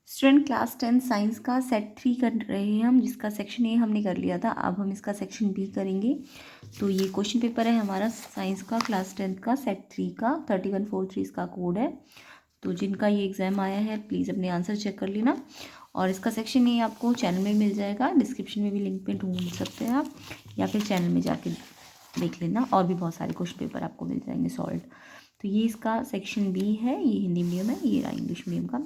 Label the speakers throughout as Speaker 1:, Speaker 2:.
Speaker 1: Student class 10 science का set 3 कर रहे हैं हम, जिसका सेक्शन ए हमने कर लिया था। अब हम इसका सेक्शन बी करेंगे। तो ये क्वेश्चन पेपर है हमारा साइंस का क्लास 10 का सेट 3 का 3143 इसका कोड है। तो जिनका ये एग्ज़ाम आया है प्लीज़ अपने आंसर चेक कर लेना। और इसका सेक्शन ए आपको चैनल में मिल जाएगा, डिस्क्रिप्शन में भी लिंक पे ढूंढ सकते हैं आप, या फिर चैनल में जाके देख लेना। और भी बहुत सारे क्वेश्चन पेपर आपको मिल जाएंगे सॉल्व। तो ये इसका सेक्शन बी है, ये हिंदी मीडियम है, ये रहा इंग्लिश मीडियम का।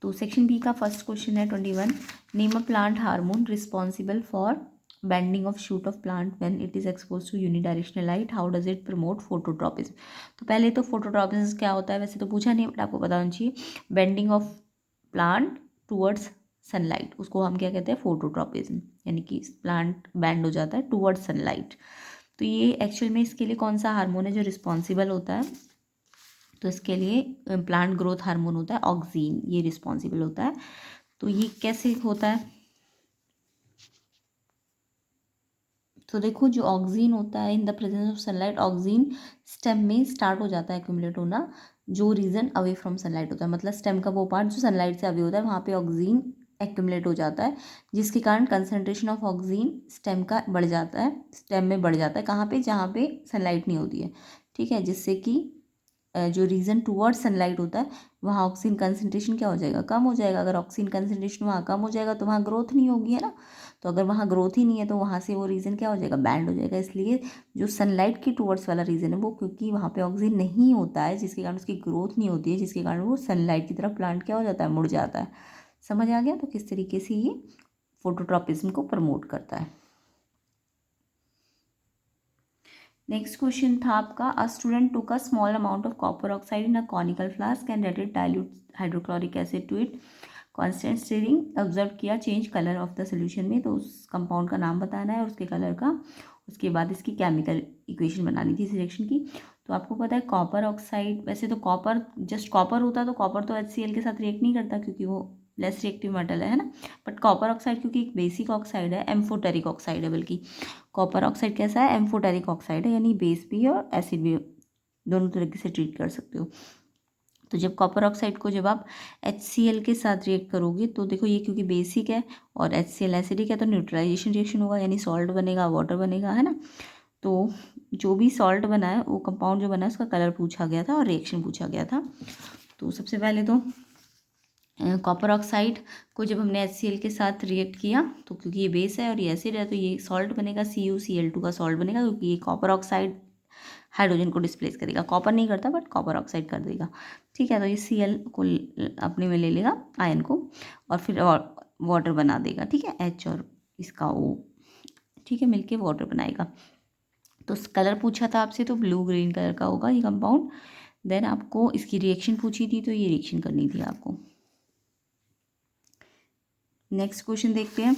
Speaker 1: तो सेक्शन बी का फर्स्ट क्वेश्चन है 21। Name a plant hormone responsible for bending of shoot of plant when it is expose to unidirectional light, how does it promote phototropism. तो पहले तो फोटोट्रॉपिज्म क्या होता है वैसे तो पूछा नहीं, बट आपको पता होना चाहिए। Bending of plant towards sunlight, उसको हम क्या कहते हैं, फोटोट्रॉपिज्म, यानी कि प्लांट बेंड हो जाता है टूवर्ड्स सनलाइट। तो ये एक्चुअल में इसके लिए कौन सा हार्मोन है जो रिस्पॉन्सिबल होता है, तो इसके लिए प्लांट ग्रोथ हार्मोन होता है ऑक्सीन, ये रिस्पॉन्सिबल होता है। तो ये कैसे होता है, तो देखो जो ऑक्सीन होता है in the presence of sunlight, oxygen stem में स्टार्ट हो जाता है एक्यूमुलेट होना, जो रीजन अवे फ्रॉम सनलाइट होता है, मतलब स्टेम का वो पार्ट जो सनलाइट से अवे होता है वहाँ पे ऑक्सीन एक्यूमुलेट हो जाता है, जिसके कारण कंसनट्रेशन ऑफ ऑक्सीन स्टेम का बढ़ जाता है, स्टेम में बढ़ जाता है। कहाँ पे, जहाँ पे सनलाइट नहीं होती है, ठीक है, जिससे कि जो रीजन टुवर्ड्स सनलाइट होता है वहाँ ऑक्सीजन कंसनट्रेशन क्या हो जाएगा, कम हो जाएगा। अगर ऑक्सीजन कंसनट्रेशन वहाँ कम हो जाएगा तो वहाँ ग्रोथ नहीं होगी, है ना। तो अगर वहाँ ग्रोथ ही नहीं है तो वहाँ से वो रीजन क्या हो जाएगा, बैंड हो जाएगा। इसलिए जो सनलाइट की टुवर्ड्स वाला रीजन है वो, क्योंकि वहाँ पे ऑक्सीजन नहीं होता है जिसके कारण उसकी ग्रोथ नहीं होती है, जिसके कारण वो सनलाइट की तरफ प्लांट क्या हो जाता है, मुड़ जाता है। समझ आ गया। तो किस तरीके से ये फोटोट्रॉपिज्म को प्रमोट करता है। नेक्स्ट क्वेश्चन था आपका, a student took a small amount of copper oxide in a conical flask and let it dilute hydrochloric acid to it constant stirring, observe किया change colour of the solution में। तो उस compound का नाम बताना है और उसके कलर का, उसके बाद इसकी केमिकल इक्वेशन बनानी थी सिलेक्शन की। तो आपको पता है कॉपर ऑक्साइड, वैसे तो कॉपर जस्ट कॉपर होता तो कॉपर तो HCl के साथ रिएक्ट नहीं करता क्योंकि वो लेस रिएक्टिव मेटल है ना। बट कॉपर ऑक्साइड क्योंकि एक बेसिक ऑक्साइड है, एम्फोटेरिक ऑक्साइड है, बल्कि कॉपर ऑक्साइड कैसा है, एम्फोटेरिक ऑक्साइड है, यानी बेस भी है और एसिड भी, दोनों तरीके से ट्रीट कर सकते हो। तो जब कॉपर ऑक्साइड को जब आप HCl के साथ रिएक्ट करोगे तो देखो ये क्योंकि बेसिक है और HCl एसिडिक है तो न्यूट्रलाइजेशन रिएक्शन होगा, यानी सॉल्ट बनेगा, वाटर बनेगा, है ना। तो जो भी सॉल्ट बना है, वो कंपाउंड जो बना है उसका कलर पूछा गया था और रिएक्शन पूछा गया था। तो सबसे पहले तो कॉपर ऑक्साइड को जब हमने HCl के साथ रिएक्ट किया तो क्योंकि ये बेस है और ये एसिड है तो ये सॉल्ट बनेगा, CuCl2 का सॉल्ट बनेगा, क्योंकि ये कॉपर ऑक्साइड हाइड्रोजन को डिस्प्लेस करेगा, कॉपर नहीं करता बट कॉपर ऑक्साइड कर देगा, ठीक है। तो ये Cl को अपने में ले लेगा आयन को और फिर वाटर बना देगा, ठीक है, H और इसका O, ठीक है, मिलके वाटर बनाएगा। तो कलर पूछा था आपसे तो ब्लू ग्रीन कलर का होगा ये कंपाउंड। देन आपको इसकी रिएक्शन पूछी थी तो ये रिएक्शन करनी थी आपको। नेक्स्ट क्वेश्चन देखते हैं,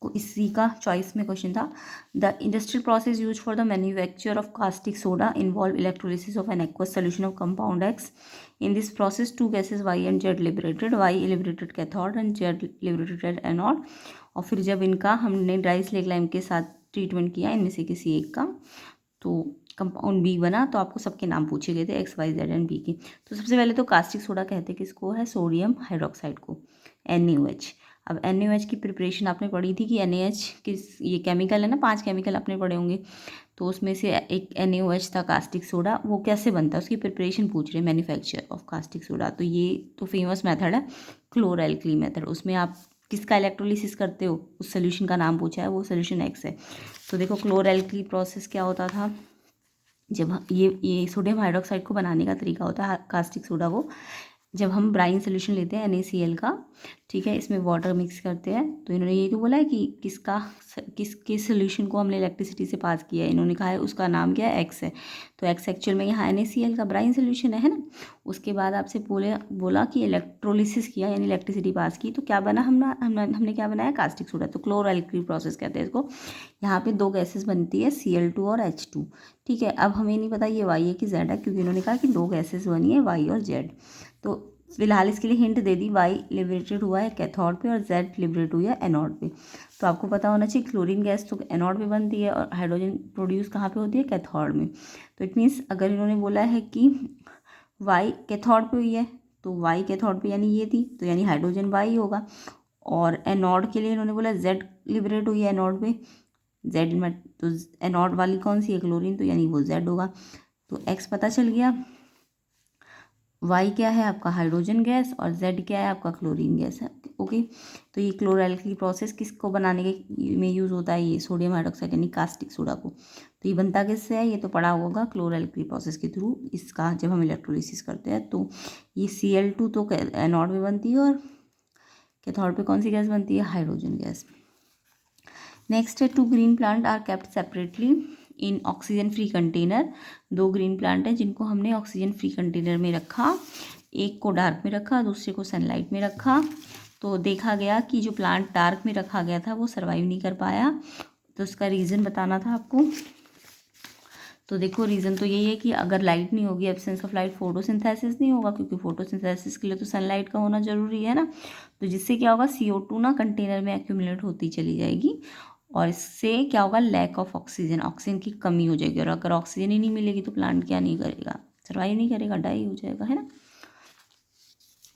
Speaker 1: इसी का चॉइस में क्वेश्चन था, the industrial process use for the manufacture of caustic soda involve electrolysis of an aqueous solution of compound X। In this process to gases Y and Z liberated, Y liberated cathode and Z liberated anode. और फिर जब इनका हमने dry slack lime के साथ treatment किया इनमें से किसी एक का, तो कंपाउंड बी बना। तो आपको सबके नाम पूछे गए थे X Y Z and B के। तो सबसे पहले तो कास्टिक सोडा कहते किसको है, सोडियम हाइड्रोक्साइड को, NaOH। अब NaOH की प्रिपरेशन आपने पढ़ी थी कि NaH किस, ये केमिकल है ना, 5 केमिकल आपने पढ़े होंगे, तो उसमें से एक NaOH था कास्टिक सोडा। वो कैसे बनता है उसकी प्रिपरेशन पूछ रहे हैं, मैन्युफैक्चर ऑफ कास्टिक सोडा। तो ये तो फेमस मेथड है क्लोरएल्कली मेथड। उसमें आप किसका इलेक्ट्रोलिसिस करते हो, उस सोल्यूशन का नाम पूछा है, वो सोल्यूशन X है। तो देखो क्लोरएल्कली प्रोसेस क्या होता था, जब ये सोडियम हाइड्रोक्साइड को बनाने का तरीका होता है कास्टिक सोडा को, जब हम ब्राइन सोल्यूशन लेते हैं NaCl का, ठीक है, इसमें वाटर मिक्स करते हैं। तो इन्होंने ये तो बोला है कि किसके सोल्यूशन को हमने इलेक्ट्रिसिटी से पास किया है, इन्होंने कहा है उसका नाम क्या है, X है। तो X एक्चुअल में यहाँ NaCl का ब्राइन सोल्यूशन है ना। उसके बाद आपसे बोला कि इलेक्ट्रोलिसिस किया यानी इलेक्ट्रिसिटी पास की, तो क्या बना, हमने क्या बनाया, कास्टिक सोडा। तो क्लोरएल्कली प्रोसेस कहते हैं इसको। यहाँ पे 2 गैसेस बनती है Cl2 और H2, ठीक है। अब हमें नहीं पता ये Y है कि Z है, क्योंकि इन्होंने कहा कि 2 गैसेस बनी है Y और Z। तो फिलहाल इसके लिए हिंट दे दी, Y लिबरेटेड हुआ है कैथोड पे और Z लिबरेट हुआ है एनोड पे। तो आपको पता होना चाहिए क्लोरीन गैस तो एनोड पे बनती है और हाइड्रोजन प्रोड्यूस कहाँ पे होती है, कैथोड में। तो इट मीन्स अगर इन्होंने बोला है कि वाई कैथोड पे हुई है, तो वाई कैथोड पे यानी ये थी, तो यानी हाइड्रोजन वाई होगा। और एनोड के लिए इन्होंने बोला जेड लिबरेट हुई है एनोड पे, जेड में, तो एनोड वाली कौन सी है, क्लोरीन, तो यानी वो जेड होगा। तो एक्स पता चल गया, वाई क्या है आपका हाइड्रोजन गैस और जेड क्या है आपका क्लोरीन गैस है। ओके, तो ये क्लोरैल्किल प्रोसेस किसको बनाने के में यूज़ होता है, ये सोडियम हाइड्रोक्साइड यानी कास्टिक सोडा को। तो ये बनता किससे है, ये तो पड़ा होगा क्लोरैल्किल प्रोसेस के थ्रू, इसका जब हम इलेक्ट्रोलिसिस करते हैं तो ये Cl2 तो एनोड में बनती है और कैथोड पे कौन सी गैस बनती है, हाइड्रोजन गैस। नेक्स्ट है 2 green plant are kept separately in oxygen free container. 2 green plant हैं जिनको हमने ऑक्सीजन फ्री कंटेनर में रखा, एक को डार्क में रखा, दूसरे को सनलाइट में रखा। तो देखा गया कि जो प्लांट डार्क में रखा गया था वो सर्वाइव नहीं कर पाया, तो उसका रीज़न बताना था आपको। तो देखो रीज़न तो यही है कि अगर लाइट नहीं होगी, एब्सेंस ऑफ लाइट, फोटोसिंथेसिस नहीं होगा, क्योंकि फोटोसिंथेसिस के लिए तो सनलाइट का होना जरूरी है ना। तो जिससे क्या होगा, CO2 ना कंटेनर में एक्यूमुलेट होती चली जाएगी और इससे क्या होगा, लैक ऑफ ऑक्सीजन, ऑक्सीजन की कमी हो जाएगी। और अगर ऑक्सीजन ही नहीं मिलेगी तो प्लांट क्या नहीं करेगा, सर्वाइव नहीं करेगा, डाई हो जाएगा, है ना।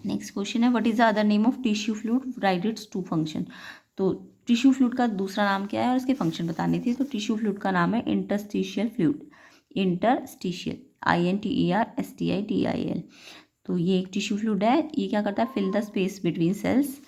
Speaker 1: नेक्स्ट क्वेश्चन है what is the other name of tissue fluid, right its two function. तो टिश्यू फ्लूइड का दूसरा नाम क्या है और इसके फंक्शन बताने थे। तो टिश्यू फ्लूइड का नाम है इंटरस्टिशियल फ्लूइड, इंटरस्टिशियल, INTERSTITIAL। तो ये एक टिश्यू फ्लूइड है, ये क्या करता है, fill the space between cells.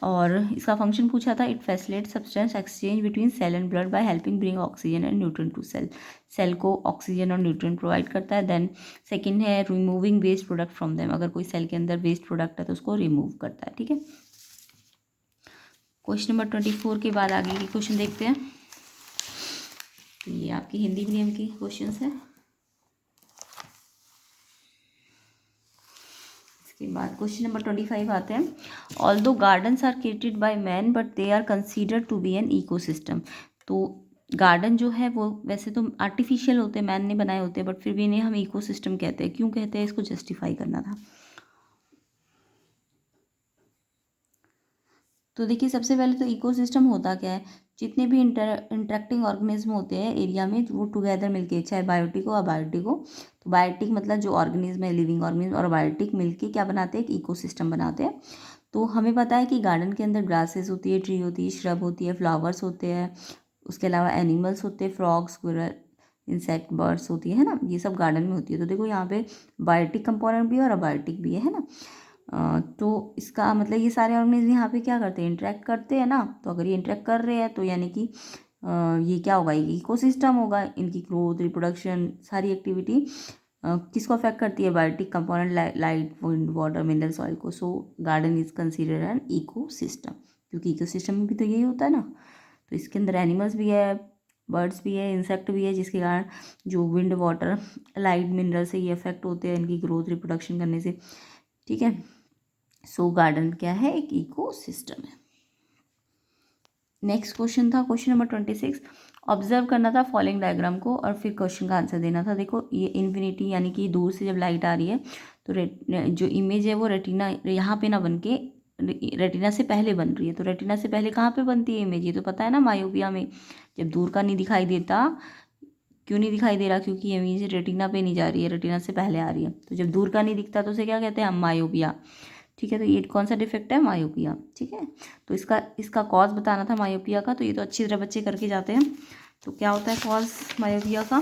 Speaker 1: और इसका फंक्शन पूछा था, it facilitate substance exchange between cell and blood by helping bring oxygen and nutrient to cell. Cell को ऑक्सीजन और न्यूट्रिएंट प्रोवाइड करता है। देन सेकंड है removing waste product from them, अगर कोई सेल के अंदर वेस्ट प्रोडक्ट है तो उसको रिमूव करता है, ठीक है। क्वेश्चन नंबर 24 के बाद आगे के क्वेश्चन देखते हैं। तो ये आपकी हिंदी मीडियम के क्वेश्चन है। इसके बाद क्वेश्चन नंबर 25 आते हैं। Although gardens are created by man but they are considered to be an ecosystem. तो गार्डन जो है वो वैसे तो आर्टिफिशियल होते हैं, मैन ने बनाए होते हैं, बट फिर भी इन्हें हम इकोसिस्टम कहते हैं। क्यों कहते हैं, इसको जस्टिफाई करना था। तो देखिए सबसे पहले तो इकोसिस्टम होता क्या है, जितने भी इंटरेक्टिंग ऑर्गेनिज्म होते हैं एरिया में वो टुगेदर मिलके, चाहे बायोटिक हो अबायोटिक हो। तो बायोटिक मतलब जो ऑर्गेनिज्म है, लिविंग ऑर्गेनिज्म, और बायोटिक मिलके क्या बनाते हैं, एक इकोसिस्टम बनाते हैं। तो हमें पता है कि गार्डन के अंदर ग्रासेस होती है, ट्री होती है, श्रब होती है, फ्लावर्स होते हैं, उसके अलावा एनिमल्स होते हैं, फ्रॉग्स, स्क्विरल, इंसेक्ट, बर्ड्स होती है ना, ये सब गार्डन में होती है। तो देखो यहाँ पे बायोटिक कंपोनेंट भी है और अबायोटिक भी है ना। तो इसका मतलब ये सारे ऑर्गेनिज्म यहाँ पे क्या करते हैं, इंटरेक्ट करते हैं ना। तो अगर ये इंटरेक्ट कर रहे हैं तो यानी कि ये क्या होगा, ये इकोसिस्टम होगा। इनकी ग्रोथ, रिप्रोडक्शन, सारी एक्टिविटी किसको अफेक्ट करती है, biotic component, light, wind, water, mineral, soil को। So garden is considered an ecosystem, क्योंकि इकोसिस्टम में भी तो यही होता है ना। तो इसके अंदर एनिमल्स भी है, बर्ड्स भी है, इंसेक्ट भी है, जिसके कारण जो विंड, वाटर, लाइट, मिनरल से ये अफेक्ट होते हैं इनकी ग्रोथ, रिप्रोडक्शन करने से, ठीक है। सो गार्डन क्या है, एक इकोसिस्टम है। नेक्स्ट क्वेश्चन था क्वेश्चन नंबर 26। ऑब्जर्व करना था फॉलोइंग डायग्राम को और फिर क्वेश्चन का आंसर देना था। देखो ये इन्फिनिटी यानी कि दूर से जब लाइट आ रही है तो जो इमेज है वो रेटिना यहाँ पे ना बन के रेटिना से पहले बन रही है। तो रेटिना से पहले कहाँ पे बनती है इमेज, ये तो पता है ना, मायोपिया में। जब दूर का नहीं दिखाई देता, क्यों नहीं दिखाई दे रहा, क्योंकि ये इमेज रेटिना पे नहीं जा रही है, रेटिना से पहले आ रही है। तो जब दूर का नहीं दिखता तो उसे क्या कहते हैं हम, मायोपिया, ठीक है। तो ये कौन सा डिफेक्ट है, मायोपिया, ठीक है। तो इसका कॉज बताना था मायोपिया का, तो ये तो अच्छी तरह बच्चे करके जाते हैं। तो क्या होता है कॉज मायोपिया का,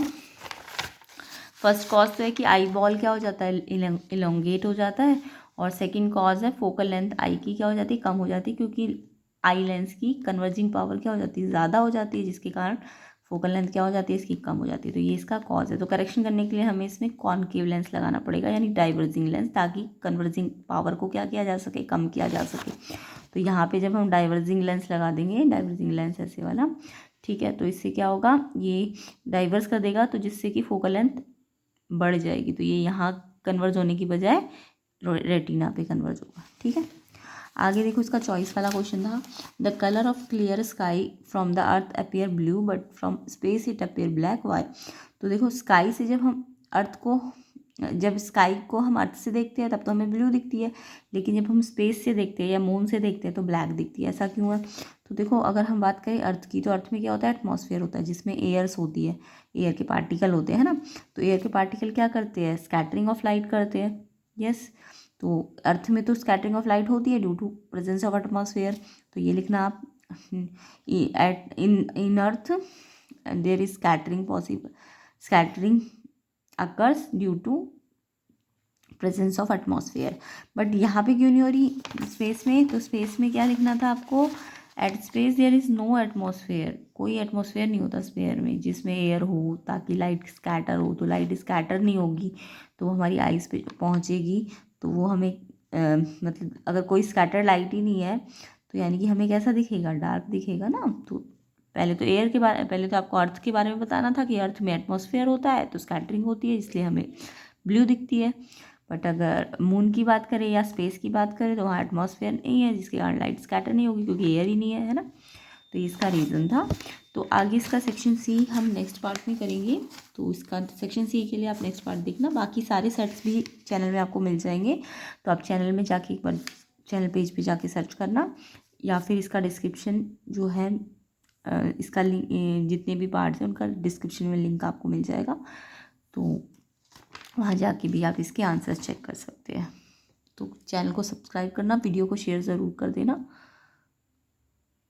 Speaker 1: फर्स्ट कॉज तो है कि आई बॉल क्या हो जाता है, इलोंगेट हो जाता है। और सेकंड कॉज है फोकल लेंथ आई की क्या हो जाती है, कम हो जाती है, क्योंकि आई लेंस की कन्वर्जिंग पावर क्या हो जाती है, ज़्यादा हो जाती है, जिसके कारण फोकल लेंथ क्या हो जाती है, इसकी कम हो जाती है। तो ये इसका कॉज है। तो करेक्शन करने के लिए हमें इसमें कॉनकेव लेंस लगाना पड़ेगा, यानी डाइवर्जिंग लेंस, ताकि कन्वर्जिंग पावर को क्या किया जा सके, कम किया जा सके। तो यहाँ पे जब हम डाइवर्जिंग लेंस लगा देंगे, डाइवर्जिंग लेंस ऐसे वाला, ठीक है, तो इससे क्या होगा, ये डाइवर्स कर देगा, तो जिससे कि फोकल लेंथ बढ़ जाएगी। तो ये यहाँ कन्वर्ज होने की बजाय रेटिना पे कन्वर्ज होगा, ठीक है। आगे देखो इसका चॉइस वाला क्वेश्चन था, the colour of clear sky from the earth appear blue but from space it appear black, why. तो देखो स्काई से जब स्काई को हम अर्थ से देखते हैं तब तो हमें ब्लू दिखती है, लेकिन जब हम स्पेस से देखते हैं या मून से देखते हैं तो ब्लैक दिखती है। ऐसा क्यों है, तो देखो अगर हम बात करें अर्थ की, तो अर्थ में क्या होता है, एटमॉस्फेयर होता है जिसमें एयर्स होती है, एयर के पार्टिकल होते हैं ना। तो एयर के पार्टिकल क्या करते हैं, स्कैटरिंग ऑफ लाइट करते हैं। यस, तो अर्थ में तो स्कैटरिंग ऑफ लाइट होती है due to presence of atmosphere. तो ये लिखना आप, at in earth there is scattering possible, scattering occurs due to presence of atmosphere. But यहाँ पे क्यों नहीं हो रही स्पेस में, तो स्पेस में क्या लिखना था आपको, at space there is no atmosphere, कोई एटमॉस्फेयर नहीं होता स्पेयर में जिसमें एयर हो ताकि लाइट स्कैटर हो। तो लाइट स्कैटर नहीं होगी तो वो हमारी आइज़ पे पहुँचेगी, तो वो हमें मतलब अगर कोई स्कैटर लाइट ही नहीं है तो यानी कि हमें कैसा दिखेगा, डार्क दिखेगा ना। तो पहले तो एयर के बारे, पहले तो आपको अर्थ के बारे में बताना था कि अर्थ में एटमॉस्फेयर होता है तो स्कैटरिंग होती है इसलिए हमें ब्लू दिखती है। बट अगर मून की बात करें या स्पेस की बात करें तो वहाँ एटमॉस्फेयर नहीं है जिसके कारण लाइट स्कैटर नहीं होगी क्योंकि एयर ही नहीं है ना। तो ये इसका रीज़न था। तो आगे इसका सेक्शन सी हम नेक्स्ट पार्ट में करेंगे, तो इसका सेक्शन सी के लिए आप नेक्स्ट पार्ट देखना। बाकी सारे सेट्स भी चैनल में आपको मिल जाएंगे, तो आप चैनल में जाके एक बार चैनल पेज पे जाके सर्च करना, या फिर इसका डिस्क्रिप्शन जो है इसका लिंक, जितने भी पार्ट्स हैं उनका डिस्क्रिप्शन में लिंक आपको मिल जाएगा, तो वहाँ जाके भी आप इसके आंसर्स चेक कर सकते हैं। तो चैनल को सब्सक्राइब करना, वीडियो को शेयर ज़रूर कर देना।